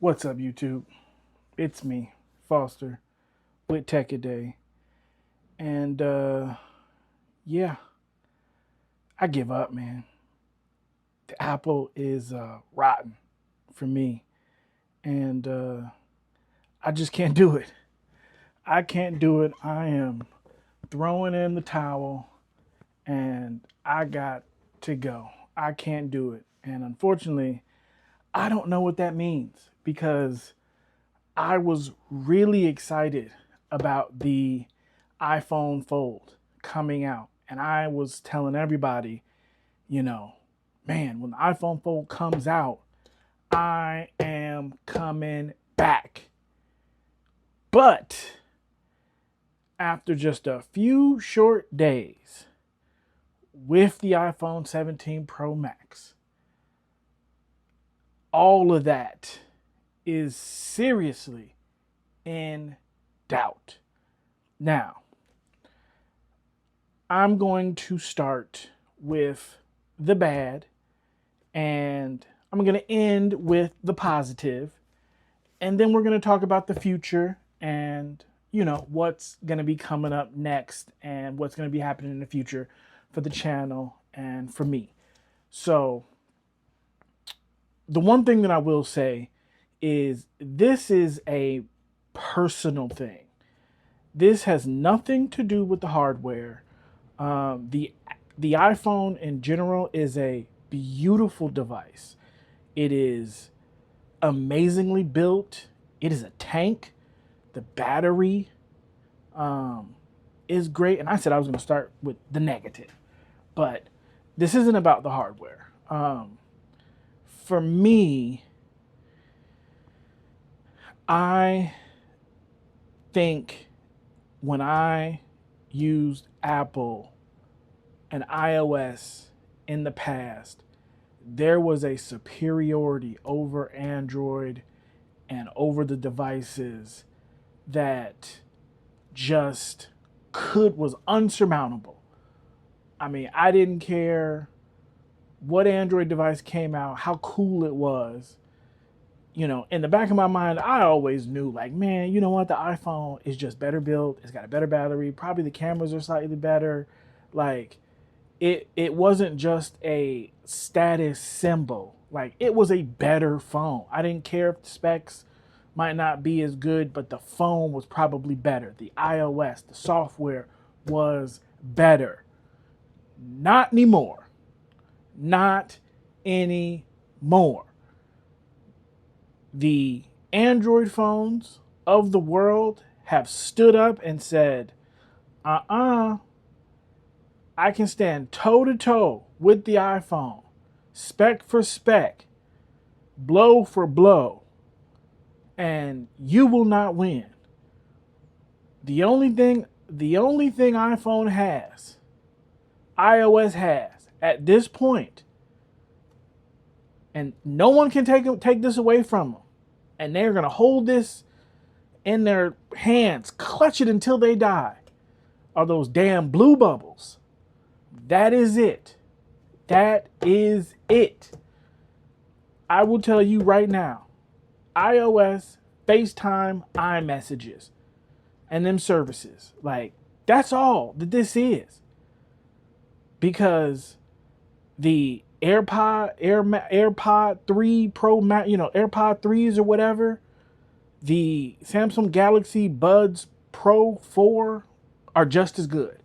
What's up, YouTube? It's me, Foster, with Tech a Day. And yeah, I give up, man. The Apple is rotten for me. And I just can't do it. I can't do it. I am throwing in the towel and I got to go. I can't do it. And unfortunately, I don't know what that means because I was really excited about the iPhone Fold coming out. And I was telling everybody, you know, man, when the iPhone Fold comes out, I am coming back. But after just a few short days with the iPhone 17 Pro Max, all of that is seriously in doubt. Now, I'm going to start with the bad and I'm going to end with the positive, and then we're going to talk about the future and what's going to be coming up next and what's going to be happening in the future for the channel and for me. So the one thing that I will say is this is a personal thing. This has nothing to do with the hardware. The iPhone in general is a beautiful device. It is amazingly built. It is a tank. The battery is great. And I said I was going to start with the negative, but this isn't about the hardware. For me, I think when I used Apple and iOS in the past, there was a superiority over Android and over the devices that just was unsurmountable. I mean, I didn't care what Android device came out, how cool it was. In the back of my mind, I always knew, like, man, you know what? The iPhone is just better built. It's got a better battery. Probably the cameras are slightly better. Like, it wasn't just a status symbol. Like, it was a better phone. I didn't care if the specs might not be as good, but the phone was probably better. The iOS, the software was better. Not anymore. Not anymore. The Android phones of the world have stood up and said, I can stand toe to toe with the iPhone, spec for spec, blow for blow, and you will not win. The only thing iPhone has, iOS has at this point, and no one can take this away from them, and they're going to hold this in their hands, clutch it until they die, are those damn blue bubbles. That is it. That is it. I will tell you right now, iOS, FaceTime, iMessages, and them services, like, that's all that this is. Because the AirPod 3 Pro Max, AirPod 3s or whatever, the Samsung Galaxy Buds Pro 4 are just as good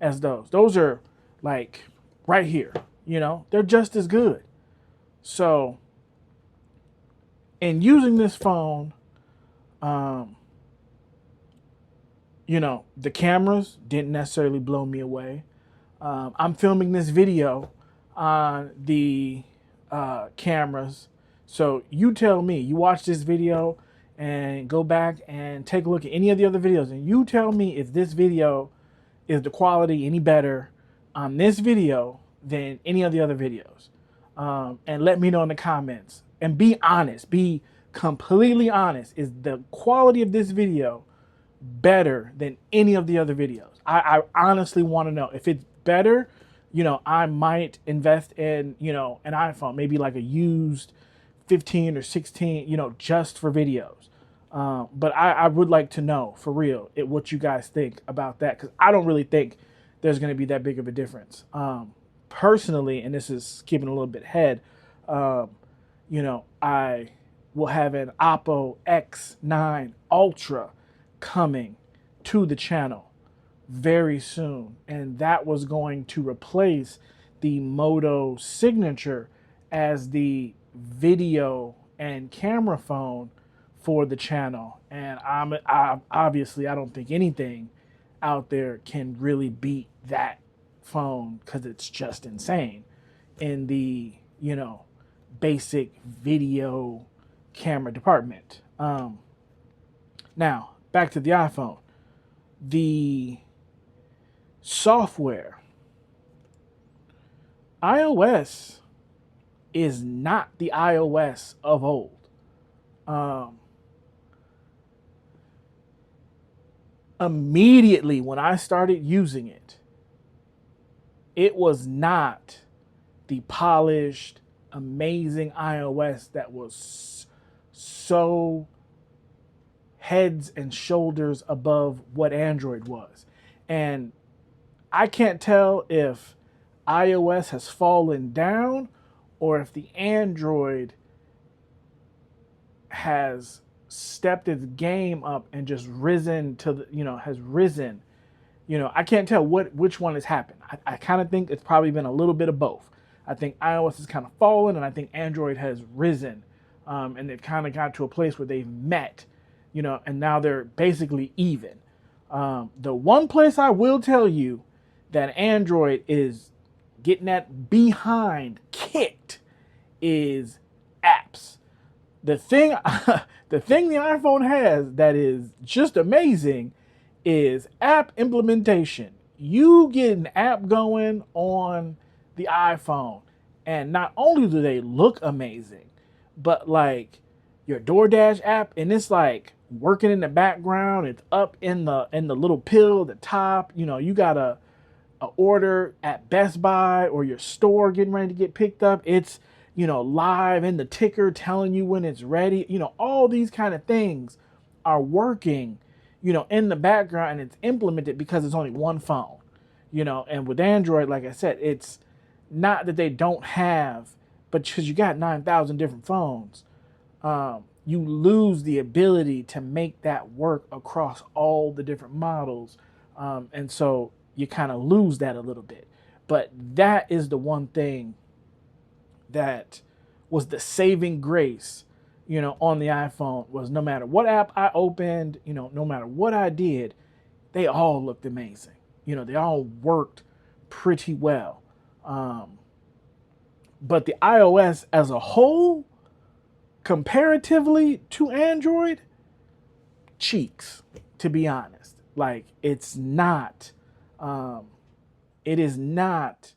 as those. Those are like right here, they're just as good. So, in using this phone, the cameras didn't necessarily blow me away. I'm filming this video on the cameras. So you tell me, you watch this video and go back and take a look at any of the other videos, and you tell me if this video is the quality any better on this video than any of the other videos. And let me know in the comments. And be honest. Be completely honest. Is the quality of this video better than any of the other videos? I honestly want to know. If it's better, I might invest in, an iPhone, maybe like a used 15 or 16, just for videos. But I would like to know for real what you guys think about that, because I don't really think there's going to be that big of a difference. Personally, and this is keeping a little bit ahead, um, I will have an Oppo X9 Ultra coming to the channel very soon, and that was going to replace the Moto Signature as the video and camera phone for the channel. And obviously I don't think anything out there can really beat that phone, because it's just insane in the basic video camera department. Now back to the iPhone. The software, iOS is not the iOS of old. Immediately when I started using it, it was not the polished, amazing iOS that was so heads and shoulders above what Android was. And I can't tell if iOS has fallen down or if the Android has stepped its game up and just risen to the, has risen. I can't tell which one has happened. I kind of think it's probably been a little bit of both. I think iOS has kind of fallen, and I think Android has risen, and they've kind of got to a place where they've met, and now they're basically even. The one place I will tell you that Android is getting that behind kicked is apps. The thing the iPhone has that is just amazing is app implementation. You get an app going on the iPhone, and not only do they look amazing, but like your DoorDash app, and it's like working in the background. It's up in the little pill at the top. You got a order at Best Buy or your store getting ready to get picked up. It's live in the ticker telling you when it's ready. All these kind of things are working, in the background, and it's implemented because it's only one phone, and with Android, like I said, it's not that they don't have, but because you got 9,000 different phones, you lose the ability to make that work across all the different models. And so you kind of lose that a little bit. But that is the one thing that was the saving grace, on the iPhone, was no matter what app I opened, no matter what I did, they all looked amazing. They all worked pretty well. But the iOS as a whole, comparatively to Android, cheeks, to be honest. Like, it's not, it is not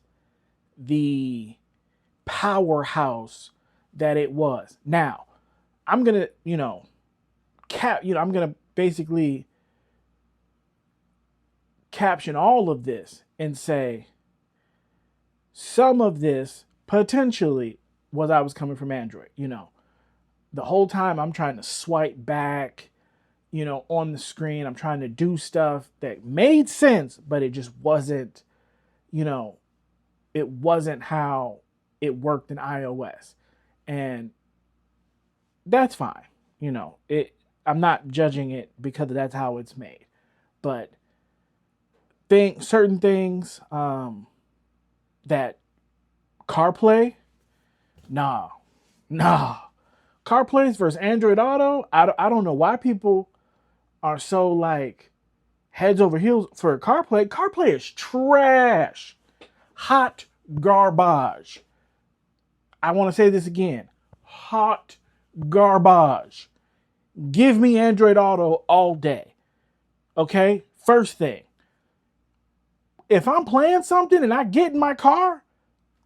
the powerhouse that it was. Now, I'm gonna, I'm gonna basically caption all of this and say some of this potentially was I was coming from Android. The whole time I'm trying to swipe back, on the screen. I'm trying to do stuff that made sense, but it just wasn't, it wasn't how it worked in iOS. And that's fine. I'm not judging it because that's how it's made. But certain things, that CarPlay, nah. CarPlays versus Android Auto, I don't know why people are so like heads over heels for CarPlay. CarPlay is trash. Hot garbage. I want to say this again. Hot garbage. Give me Android Auto all day. Okay? First thing. If I'm playing something and I get in my car,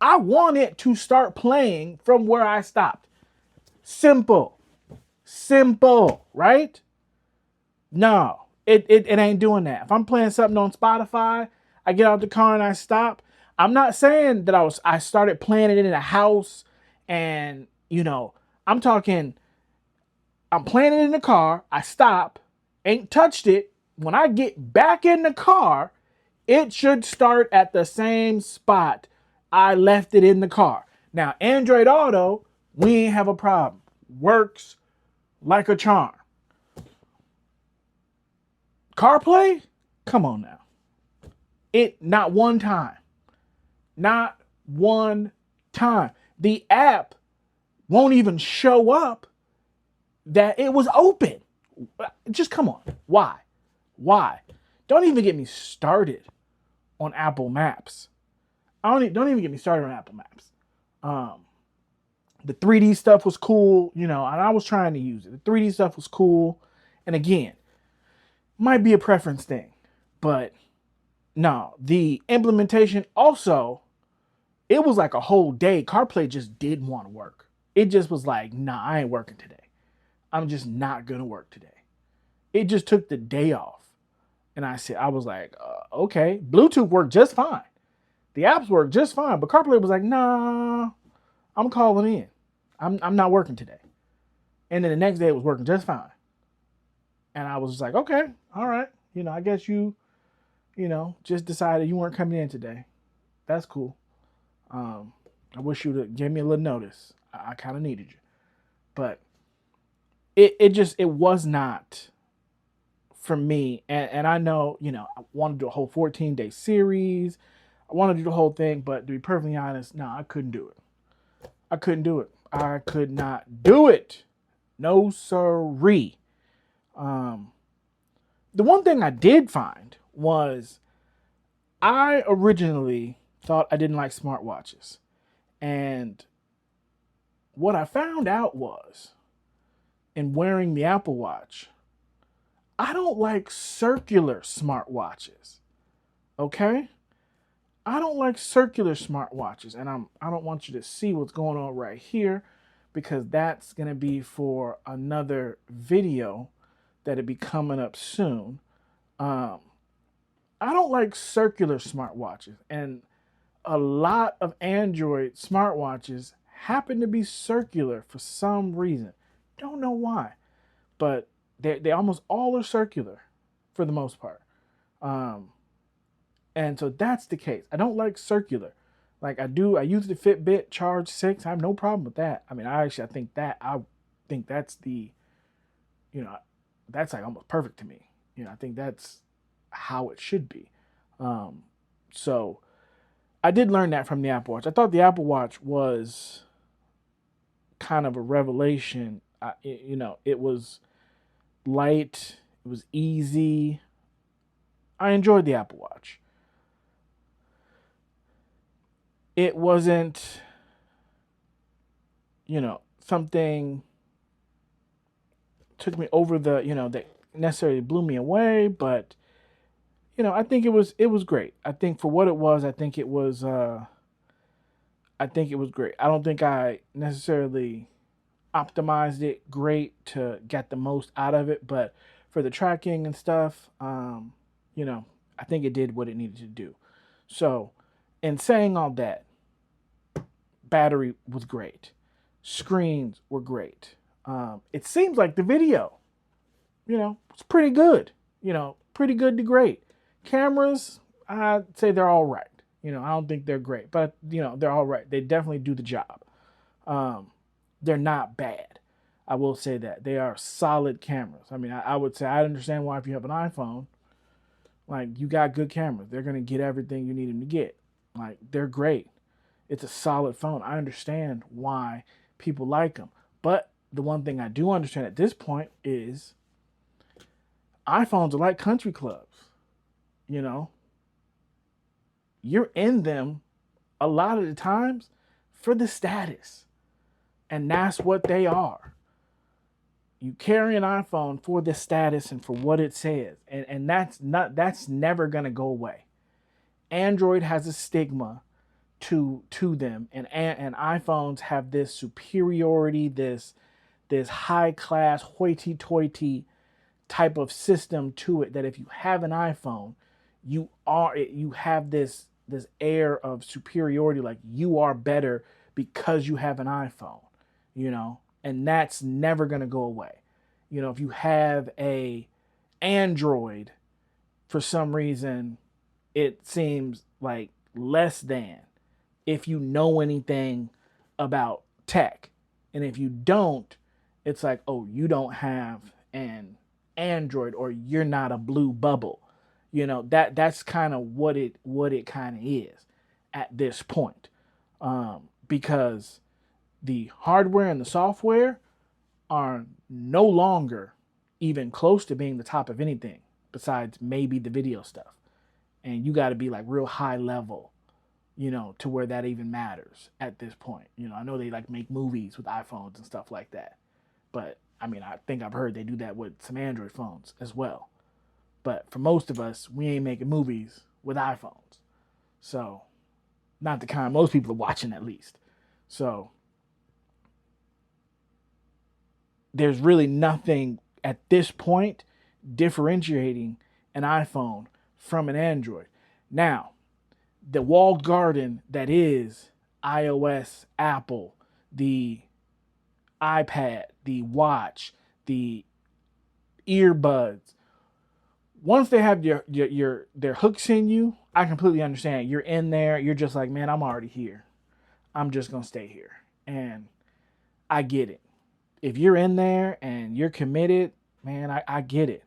I want it to start playing from where I stopped. Simple, right? No, it ain't doing that. If I'm playing something on Spotify, I get out the car and I stop. I'm not saying that I started playing it in a house and, I'm talking, I'm playing it in the car. I stop, ain't touched it. When I get back in the car, it should start at the same spot I left it in the car. Now, Android Auto, we ain't have a problem. Works like a charm. CarPlay? Come on now. It not one time. Not one time. The app won't even show up that it was open. Just come on. Why? Why? Don't even get me started on Apple Maps. Don't even get me started on Apple Maps. The 3D stuff was cool, and I was trying to use it. The 3D stuff was cool. And again, might be a preference thing, but no, the implementation also, it was like a whole day. CarPlay just didn't want to work. It just was like, nah, I ain't working today. I'm just not going to work today. It just took the day off. And I was like, okay. Bluetooth worked just fine. The apps worked just fine. But CarPlay was like, nah, I'm calling in. I'm not working today. And then the next day it was working just fine. And I was just like, okay, all right. I guess you just decided you weren't coming in today. That's cool. I wish you would have gave me a little notice. I kind of needed you. But it was not for me. And I know, I wanted to do a whole 14-day series. I wanted to do the whole thing, but to be perfectly honest, no, I couldn't do it. I couldn't do it. I could not do it. No siree. The one thing I did find was I originally thought I didn't like smartwatches. And what I found out was, in wearing the Apple Watch, I don't like circular smartwatches. Okay? I don't like circular smartwatches. And I don't want you to see what's going on right here, because that's going to be for another video that'll be coming up soon. I don't like circular smartwatches. And a lot of Android smartwatches happen to be circular for some reason. Don't know why, but they almost all are circular for the most part. And so that's the case. I don't like circular. Like I use the Fitbit Charge 6. I have no problem with that. I mean, I think that's that's like almost perfect to me. I think that's how it should be. So I did learn that from the Apple Watch. I thought the Apple Watch was kind of a revelation. It was light. It was easy. I enjoyed the Apple Watch. It wasn't, something took me over that necessarily blew me away, but I think it was great. I think for what it was, I think it was great. I don't think I necessarily optimized it great to get the most out of it, but for the tracking and stuff, I think it did what it needed to do. So, in saying all that, battery was great. Screens were great. It seems like the video, it's pretty good. Pretty good to great. Cameras, I'd say they're all right. I don't think they're great, but they're all right. They definitely do the job. They're not bad. I will say that they are solid cameras. I mean, I would say I understand why if you have an iPhone, like you got good cameras, they're gonna get everything you need them to get. Like they're great. It's a solid phone. I understand why people like them, but the one thing I do understand at this point is iPhones are like country clubs. You're in them a lot of the times for the status. And that's what they are. You carry an iPhone for the status and for what it says. And that's never gonna go away. Android has a stigma to them, and iPhones have this superiority, this high class hoity toity type of system to it, that if you have an iPhone, you have this air of superiority, like you are better because you have an iPhone. and that's never going to go away. If you have a Android, for some reason, it seems like less than if you know anything about tech. And if you don't, it's like, oh, you don't have an Android or you're not a blue bubble. That's kind of what it kind of is at this point. Because the hardware and the software are no longer even close to being the top of anything besides maybe the video stuff. And you got to be like real high level, to where that even matters at this point. I know they like make movies with iPhones and stuff like that. But I mean, I think I've heard they do that with some Android phones as well. But for most of us, we ain't making movies with iPhones. So, not the kind most people are watching at least. So, there's really nothing at this point differentiating an iPhone from an Android. Now, the walled garden that is iOS, Apple, the iPad, the watch, the earbuds, once they have their hooks in you, I completely understand. You're in there, you're just like, man, I'm already here. I'm just gonna stay here. And I get it. If you're in there and you're committed, man, I get it.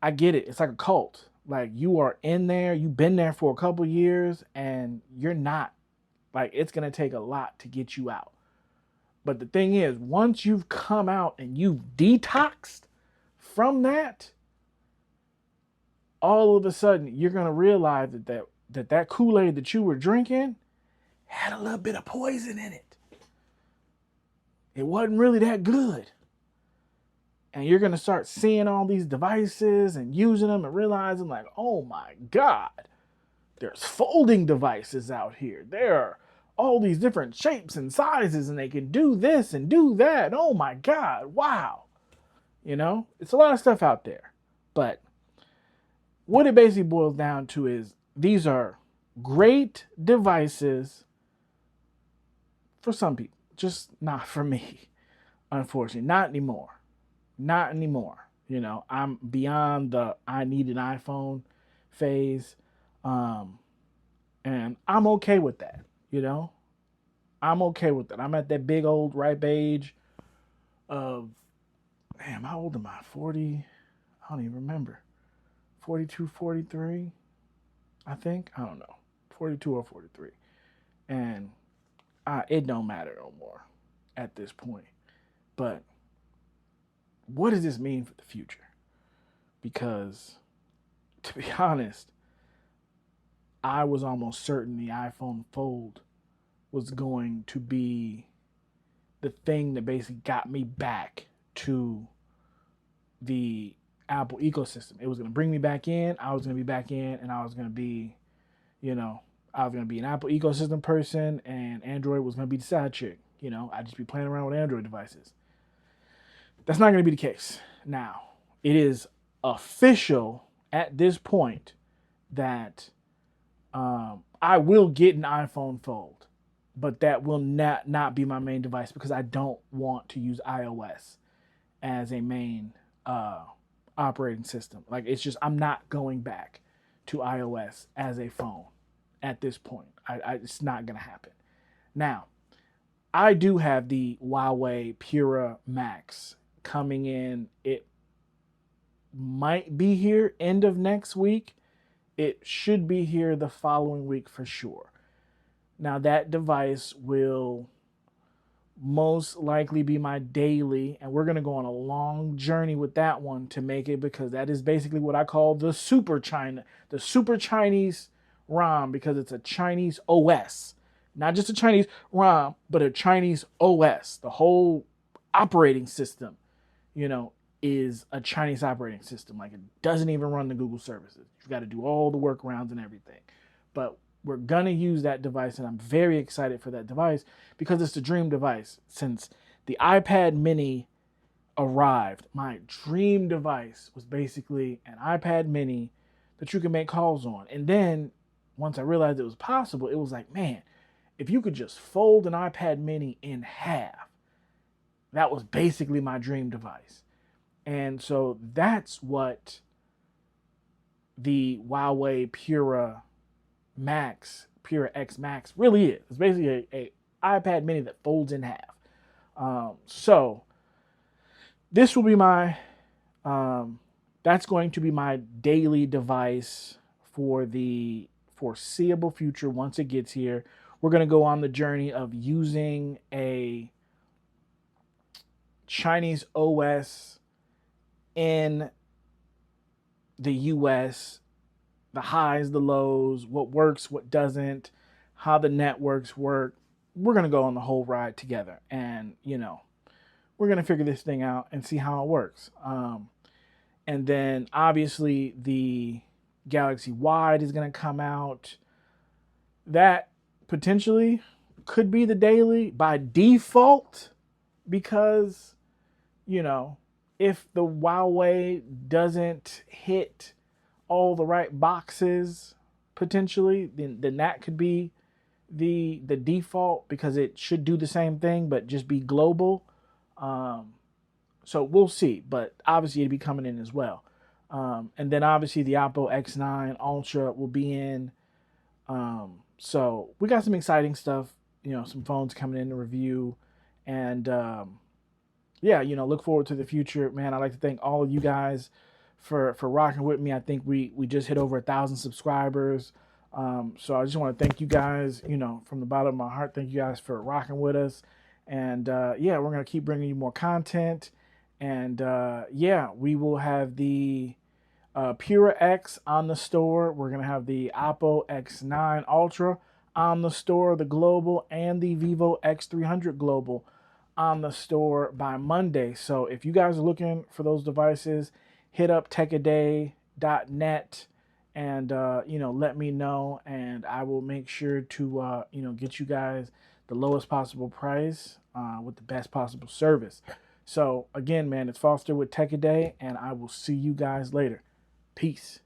I get it. It's like a cult. Like, you are in there, you've been there for a couple years, and you're not. Like, it's gonna take a lot to get you out. But the thing is, once you've come out and you've detoxed from that, all of a sudden you're gonna realize that Kool-Aid that you were drinking had a little bit of poison in it. It wasn't really that good. And you're gonna start seeing all these devices and using them and realizing, like, oh my God, there's folding devices out here. There are all these different shapes and sizes, and they can do this and do that. Oh my God, wow. It's a lot of stuff out there. But what it basically boils down to is these are great devices for some people, just not for me, unfortunately. Not anymore. Not anymore. I'm beyond the I need an iPhone phase. And I'm okay with that. I'm okay with that. I'm at that big old ripe age of, damn, how old am I? 40? I don't even remember. 42, 43, I think. I don't know. 42 or 43. And it don't matter no more at this point. But what does this mean for the future? Because, to be honest, I was almost certain the iPhone Fold was going to be the thing that basically got me back to the Apple ecosystem. It was going to bring me back in. I was going to be back in, and I was going to be, I was going to be an Apple ecosystem person, and Android was going to be the side chick. I'd just be playing around with Android devices. That's not going to be the case. Now, it is official at this point that I will get an iPhone Fold, but that will not be my main device because I don't want to use iOS as a main operating system. Like, it's just, I'm not going back to iOS as a phone at this point. It's not going to happen. Now, I do have the Huawei Pura Max coming in. It might be here end of next week. It should be here the following week for sure. Now, that device will most likely be my daily, and we're going to go on a long journey with that one to make it, because that is basically what I call the super Chinese ROM, because it's a Chinese OS. Not just a Chinese ROM, but a Chinese OS. The whole operating system, is a Chinese operating system. Like, it doesn't even run the Google services. You've got to do all the workarounds and everything. But we're going to use that device, and I'm very excited for that device because it's the dream device. Since the iPad mini arrived, my dream device was basically an iPad mini that you can make calls on. And then once I realized it was possible, it was like, man, if you could just fold an iPad mini in half That was basically my dream device. And so that's what the Huawei Pura Max, Pura X Max really is. It's basically a iPad mini that folds in half. So this will be my, um, that's going to be my daily device for the foreseeable future once it gets here. We're going to go on the journey of using a Chinese OS in the US, the highs, the lows, what works, what doesn't, how the networks work. We're going to go on the whole ride together. And, we're going to figure this thing out and see how it works. And then obviously the Galaxy Wide is going to come out. That potentially could be the daily by default because, you know, if the Huawei doesn't hit all the right boxes potentially, then that could be the default because it should do the same thing but just be global. So we'll see, but obviously it'll be coming in as well. And then obviously the Oppo X9 Ultra will be in. So we got some exciting stuff, some phones coming in to review, and yeah, look forward to the future, man. I'd like to thank all of you guys for rocking with me. I think we just hit over 1,000 subscribers. So I just want to thank you guys, from the bottom of my heart. Thank you guys for rocking with us. And yeah, we're going to keep bringing you more content. And yeah, we will have the Pura X on the store. We're going to have the Oppo X9 Ultra on the store, the Global, and the Vivo X300 Global on the store by Monday. So if you guys are looking for those devices, hit up techaday.net and let me know, and I will make sure to get you guys the lowest possible price with the best possible service. So again, man, it's Foster with Tech A Day, and I will see you guys later. Peace.